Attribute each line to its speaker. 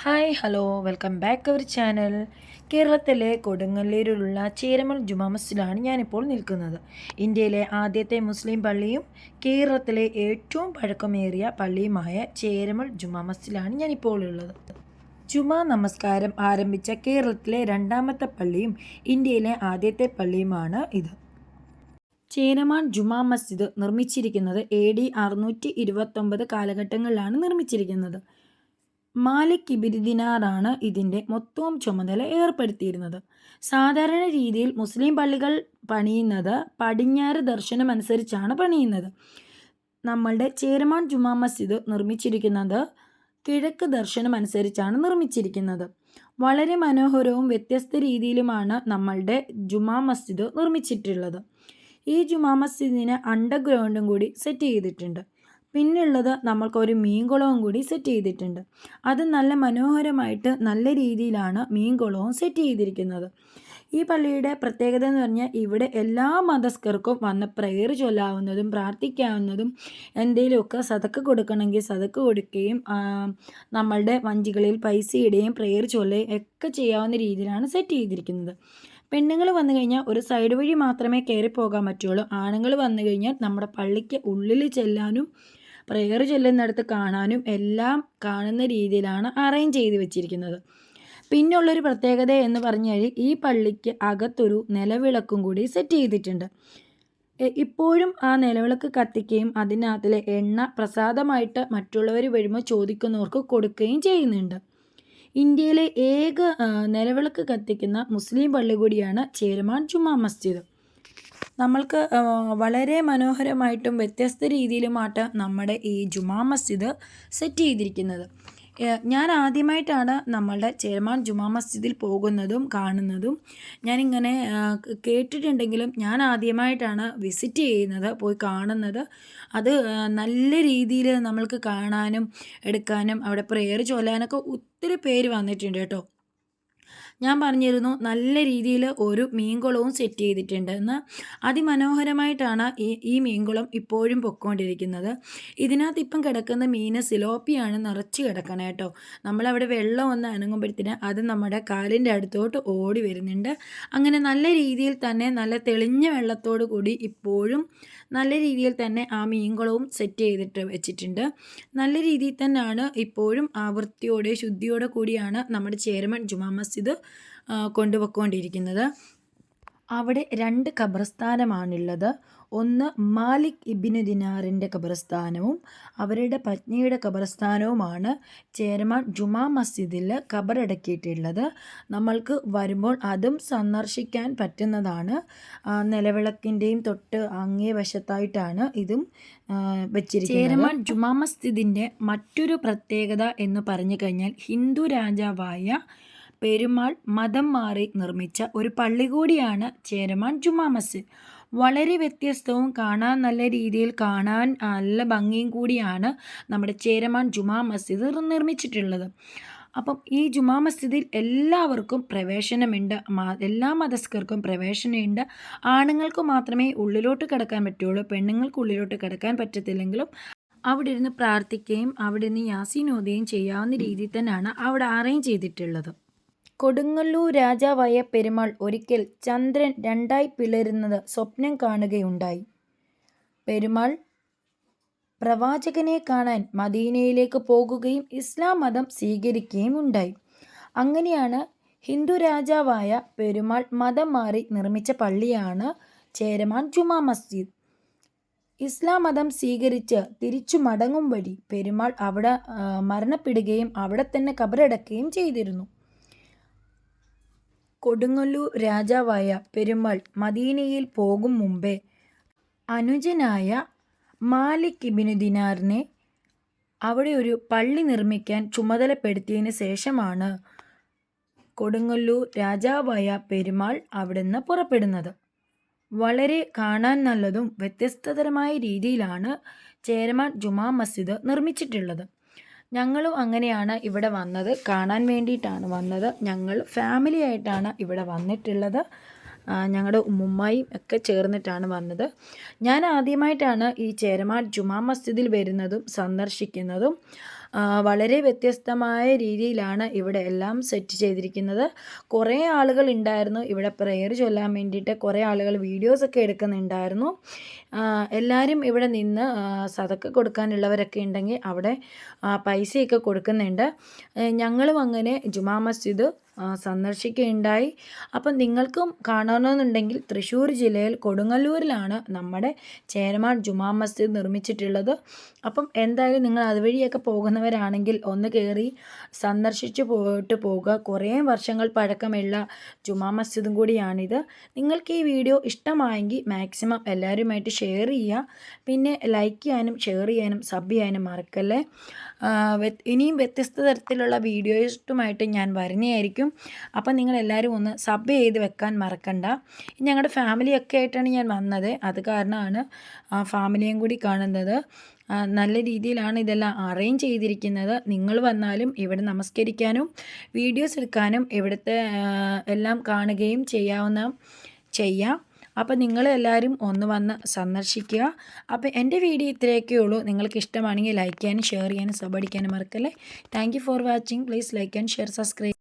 Speaker 1: Hi hello welcome back our channel. കേരളത്തിലെ കൊടുങ്ങല്ലൂരിലുള്ള ചേരമൽ ജുമാ മസ്ജിദിലാണ് ഞാനിപ്പോൾ നിൽക്കുന്നത്. ഇന്ത്യയിലെ ആദ്യത്തെ മുസ്ലിം പള്ളിയും കേരളത്തിലെ ഏറ്റവും പഴക്കമേറിയ പള്ളിയുമായ ചേരമൽ ജുമാ മസ്ജിദിലാണ് ഞാനിപ്പോൾ ഉള്ളത്. ജുമാ നമസ്കാരം ആരംഭിച്ച കേരളത്തിലെ രണ്ടാമത്തെ പള്ളിയും ഇന്ത്യയിലെ ആദ്യത്തെ പള്ളിയുമാണ് ഇത്. ചേരമാൻ ജുമാ മസ്ജിദ് നിർമ്മിച്ചിരിക്കുന്നത് AD 629 കാലഘട്ടങ്ങളിലാണ് നിർമ്മിച്ചിരിക്കുന്നത്. മാലിക് ഇബ്നു ദിനാറാണ് ഇതിൻ്റെ മൊത്തവും ചുമതല ഏർപ്പെടുത്തിയിരുന്നത്. സാധാരണ രീതിയിൽ മുസ്ലിം പള്ളികൾ പണിയുന്നത് പടിഞ്ഞാറ് ദർശനം അനുസരിച്ചാണ് പണിയുന്നത്. നമ്മളുടെ ചേരമാൻ ജുമാ മസ്ജിദ് നിർമ്മിച്ചിരിക്കുന്നത് കിഴക്ക് ദർശനം അനുസരിച്ചാണ് നിർമ്മിച്ചിരിക്കുന്നത്. വളരെ മനോഹരവും വ്യത്യസ്ത രീതിയിലുമാണ് നമ്മളുടെ ജുമാ മസ്ജിദ് നിർമ്മിച്ചിട്ടുള്ളത്. ഈ ജുമാ മസ്ജിദിന് അണ്ടർഗ്രൗണ്ടും കൂടി സെറ്റ് ചെയ്തിട്ടുണ്ട്. പിന്നുള്ളത് നമ്മൾക്കൊരു മീൻകുളവും കൂടി സെറ്റ് ചെയ്തിട്ടുണ്ട്. അത് നല്ല മനോഹരമായിട്ട് നല്ല രീതിയിലാണ് മീൻകുളവും സെറ്റ് ചെയ്തിരിക്കുന്നത്. ഈ പള്ളിയുടെ പ്രത്യേകത എന്ന് പറഞ്ഞാൽ ഇവിടെ എല്ലാ മതസ്ഥർക്കും വന്ന് പ്രെയർ ചൊല്ലാവുന്നതും പ്രാർത്ഥിക്കാവുന്നതും എന്തെങ്കിലുമൊക്കെ സദക്ക കൊടുക്കണമെങ്കിൽ സദക്ക കൊടുക്കുകയും നമ്മളുടെ വഞ്ചികളിൽ പൈസ ഇടുകയും പ്രെയർ ചൊല്ലുകയും ഒക്കെ ചെയ്യാവുന്ന രീതിയിലാണ് സെറ്റ് ചെയ്തിരിക്കുന്നത്. പെണ്ണുങ്ങൾ വന്നു കഴിഞ്ഞാൽ ഒരു സൈഡ് വഴി മാത്രമേ കയറി പോകാൻ പറ്റുള്ളൂ. ആണുങ്ങൾ വന്നു കഴിഞ്ഞാൽ നമ്മുടെ പള്ളിക്ക് ഉള്ളിൽ ചെല്ലാനും പ്രെയർ ചൊല്ലുന്നിടത്ത് കാണാനും എല്ലാം കാണുന്ന രീതിയിലാണ് അറേഞ്ച് ചെയ്ത് വെച്ചിരിക്കുന്നത്. പിന്നുള്ളൊരു പ്രത്യേകത എന്ന് പറഞ്ഞാൽ ഈ പള്ളിക്ക് അകത്തൊരു നിലവിളക്കും കൂടി സെറ്റ് ചെയ്തിട്ടുണ്ട്. ഇപ്പോഴും ആ നിലവിളക്ക് കത്തിക്കുകയും അതിനകത്തിലെ എണ്ണ പ്രസാദമായിട്ട് മറ്റുള്ളവർ വരുമ്പോൾ ചോദിക്കുന്നവർക്ക് കൊടുക്കുകയും ചെയ്യുന്നുണ്ട്. ഇന്ത്യയിലെ ഏക നിലവിളക്ക് കത്തിക്കുന്ന മുസ്ലിം പള്ളി കൂടിയാണ് ചേരമാൻ ജുമാ മസ്ജിദ്. നമ്മൾക്ക് വളരെ മനോഹരമായിട്ടും വ്യത്യസ്ത രീതിയിലുമായിട്ട് നമ്മുടെ ഈ ജുമാ മസ്ജിദ് സെറ്റ് ചെയ്തിരിക്കുന്നത്. ഞാൻ ആദ്യമായിട്ടാണ് നമ്മളുടെ ചേരമാൻ ജുമാ മസ്ജിദിൽ പോകുന്നതും കാണുന്നതും. ഞാനിങ്ങനെ കേട്ടിട്ടുണ്ടെങ്കിലും ഞാൻ ആദ്യമായിട്ടാണ് വിസിറ്റ് ചെയ്യുന്നത്, പോയി കാണുന്നത്. അത് നല്ല രീതിയിൽ നമ്മൾക്ക് കാണാനും എടുക്കാനും അവിടെ പ്രെയർ ചൊല്ലാനൊക്കെ ഒത്തിരി പേര് വന്നിട്ടുണ്ട് കേട്ടോ. ഞാൻ പറഞ്ഞിരുന്നു നല്ല രീതിയിൽ ഒരു മീൻകുളവും സെറ്റ് ചെയ്തിട്ടുണ്ട് എന്ന്. അതിമനോഹരമായിട്ടാണ് ഈ മീൻകുളം ഇപ്പോഴും പൊയ്ക്കൊണ്ടിരിക്കുന്നത്. ഇതിനകത്ത് ഇപ്പം കിടക്കുന്ന മീൻ സിലോപ്പിയാണ് നിറച്ച് കിടക്കണേ കേട്ടോ. നമ്മളവിടെ വെള്ളം ഒന്ന് അനങ്ങുമ്പോഴത്തേന് അത് നമ്മുടെ കാലിൻ്റെ അടുത്തോട്ട് ഓടി വരുന്നുണ്ട്. അങ്ങനെ നല്ല രീതിയിൽ തന്നെ നല്ല തെളിഞ്ഞ വെള്ളത്തോടു കൂടി ഇപ്പോഴും നല്ല രീതിയിൽ തന്നെ ആ മീൻകുളവും സെറ്റ് ചെയ്തിട്ട് വെച്ചിട്ടുണ്ട്. നല്ല രീതിയിൽ തന്നെയാണ് ഇപ്പോഴും ആ വൃത്തിയോടെ ശുദ്ധിയോടെ കൂടിയാണ് നമ്മുടെ ചേരമൻ ജുമാ മസ്ജിദ് കൊണ്ടുപോയിക്കൊണ്ടിരിക്കുന്നത്. അവിടെ 2 ഖബർസ്ഥാനമാണുള്ളത്. ഒന്ന് മാലിക് ഇബ്നു ദിനാറിൻ്റെ ഖബർസ്ഥാനവും അവരുടെ പത്നിയുടെ ഖബർസ്ഥാനവുമാണ് ചേരമാൻ ജുമാ മസ്ജിദിൽ ഖബറടക്കിയിട്ടുള്ളത്. നമ്മൾക്ക് വരുമ്പോൾ അതും സന്ദർശിക്കാൻ പറ്റുന്നതാണ്. നിലവിളക്കിൻ്റെയും തൊട്ട് അങ്ങേ വശത്തായിട്ടാണ് ഇതും വെച്ചിരിക്കുന്നത്. ചേരമാൻ ജുമാ മസ്ജിദിൻ്റെ മറ്റൊരു പ്രത്യേകത എന്ന് പറഞ്ഞു കഴിഞ്ഞാൽ ഹിന്ദു രാജാവായ പെരുമാൾ മതം മാറി നിർമ്മിച്ച ഒരു പള്ളി കൂടിയാണ് ചേരമാൻ ജുമാ മസ്ജിദ്. വളരെ വ്യത്യസ്തവും കാണാൻ നല്ല രീതിയിൽ കാണാൻ നല്ല ഭംഗിയും കൂടിയാണ് നമ്മുടെ ചേരമാൻ ജുമാ മസ്ജിദ് നിർമ്മിച്ചിട്ടുള്ളത്. അപ്പം ഈ ജുമാ മസ്ജിദിൽ എല്ലാവർക്കും പ്രവേശനമുണ്ട്. എല്ലാ മതസ്ഥർക്കും പ്രവേശനമുണ്ട്. ആണുങ്ങൾക്ക് മാത്രമേ ഉള്ളിലോട്ട് കിടക്കാൻ പറ്റുള്ളൂ. പെണ്ണുങ്ങൾക്ക് ഉള്ളിലോട്ട് കിടക്കാൻ പറ്റത്തില്ലെങ്കിലും അവിടെ ഇരുന്ന് പ്രാർത്ഥിക്കുകയും അവിടെ നിന്ന് യാസീൻ ഓതുകയും ചെയ്യാവുന്ന രീതിയിൽ തന്നെയാണ് അവിടെ അറേഞ്ച് ചെയ്തിട്ടുള്ളത്. കൊടുങ്ങല്ലൂർ രാജാവായ പെരുമാൾ ഒരിക്കൽ ചന്ദ്രൻ 2ആയി പിളരുന്നത് സ്വപ്നം കാണുകയുണ്ടായി. പെരുമാൾ പ്രവാചകനെ കാണാൻ മദീനയിലേക്ക് പോകുകയും ഇസ്ലാം മതം സ്വീകരിക്കുകയും ഉണ്ടായി. അങ്ങനെയാണ് ഹിന്ദു രാജാവായ പെരുമാൾ മതം മാറി നിർമ്മിച്ച പള്ളിയാണ് ചേരമാൻ ജുമാ മസ്ജിദ്. ഇസ്ലാം മതം സ്വീകരിച്ച് തിരിച്ചു മടങ്ങും വഴി പെരുമാൾ അവിടെ മരണപ്പെടുകയും അവിടെ തന്നെ ഖബറടക്കുകയും ചെയ്തിരുന്നു. കൊടുങ്ങല്ലൂർ രാജാവായ പെരുമാൾ മദീനയിൽ പോകും മുമ്പേ അനുജനായ മാലിക് ഇബ്നു ദിനാറിനെ അവിടെ ഒരു പള്ളി നിർമ്മിക്കാൻ ചുമതലപ്പെടുത്തിയതിന് ശേഷമാണ് കൊടുങ്ങല്ലൂർ രാജാവായ പെരുമാൾ അവിടുന്ന് പുറപ്പെടുന്നത്. വളരെ കാണാൻ നല്ലതും വ്യത്യസ്തതരമായ രീതിയിലാണ് ചേരമാൻ ജുമാ മസ്ജിദ് നിർമ്മിച്ചിട്ടുള്ളത്. ഞങ്ങളും അങ്ങനെയാണ് ഇവിടെ വന്നത്, കാണാൻ വേണ്ടിയിട്ടാണ് വന്നത്. ഞങ്ങൾ ഫാമിലി ആയിട്ടാണ് ഇവിടെ വന്നിട്ടുള്ളത്. ഞങ്ങളുടെ ഉമ്മുമ്മായും ഒക്കെ ചേർന്നിട്ടാണ് വന്നത്. ഞാൻ ആദ്യമായിട്ടാണ് ഈ ചേരമാൻ ജുമാ മസ്ജിദിൽ വരുന്നതും സന്ദർശിക്കുന്നതും. വളരെ വ്യത്യസ്തമായ രീതിയിലാണ് ഇവിടെ എല്ലാം സെറ്റ് ചെയ്തിരിക്കുന്നത്. കുറേ ആളുകൾ ഉണ്ടായിരുന്നു ഇവിടെ പ്രെയർ ചൊല്ലാൻ വേണ്ടിയിട്ട്. കുറേ ആളുകൾ വീഡിയോസൊക്കെ എടുക്കുന്നുണ്ടായിരുന്നു. എല്ലാവരും ഇവിടെ നിന്ന് സദക്ക കൊടുക്കാനുള്ളവരൊക്കെ ഉണ്ടെങ്കിൽ അവിടെ പൈസയൊക്കെ കൊടുക്കുന്നുണ്ട്. ഞങ്ങളും അങ്ങനെ ജുമാ മസ്ജിദ് സന്ദർശിക്കുകയുണ്ടായി. അപ്പം നിങ്ങൾക്കും കാണണമെന്നുണ്ടെങ്കിൽ തൃശ്ശൂർ ജില്ലയിൽ കൊടുങ്ങല്ലൂരിലാണ് നമ്മുടെ ചേരമാൻ ജുമാ മസ്ജിദ് നിർമ്മിച്ചിട്ടുള്ളത്. അപ്പം എന്തായാലും നിങ്ങൾ അതുവഴിയൊക്കെ പോകുന്നവരാണെങ്കിൽ ഒന്ന് കയറി സന്ദർശിച്ച് പോയിട്ട് പോകുക. കുറേ വർഷങ്ങൾ പഴക്കമുള്ള ജുമാ മസ്ജിദും കൂടിയാണിത്. നിങ്ങൾക്ക് ഈ വീഡിയോ ഇഷ്ടമായെങ്കിൽ മാക്സിമം എല്ലാവരുമായിട്ട് ഷെയർ ചെയ്യുക. പിന്നെ ലൈക്ക് ചെയ്യാനും ഷെയർ ചെയ്യാനും സബ് ചെയ്യാനും മറക്കല്ലേ. ഇനിയും വ്യത്യസ്ത തരത്തിലുള്ള വീഡിയോസുമായിട്ട് ഞാൻ വരുന്നതായിരിക്കും. അപ്പം നിങ്ങളെല്ലാവരും ഒന്ന് സബ് ചെയ്ത് വെക്കാൻ മറക്കണ്ട. ഞങ്ങളുടെ ഫാമിലിയൊക്കെ ആയിട്ടാണ് ഞാൻ വന്നത്. അത് കാരണമാണ് ഫാമിലിയും കൂടി കാണുന്നത്. നല്ല രീതിയിലാണ് ഇതെല്ലാം അറേഞ്ച് ചെയ്തിരിക്കുന്നത്. നിങ്ങൾ വന്നാലും ഇവിടെ നമസ്കരിക്കാനും വീഡിയോസ് എടുക്കാനും ഇവിടുത്തെ എല്ലാം കാണുകയും ചെയ്യാം. അപ്പോൾ നിങ്ങളെല്ലാവരും ഒന്ന് വന്ന് സന്ദർശിക്കുക. അപ്പോൾ എൻ്റെ വീഡിയോ ഇത്രയൊക്കെ ഉള്ളൂ. നിങ്ങൾക്ക് ഇഷ്ടമാണെങ്കിൽ ലൈക്ക് ചെയ്യാനും ഷെയർ ചെയ്യാനും സബ് അടിക്കാനും മറക്കല്ലേ. Thank you for watching. Please like and share subscribe.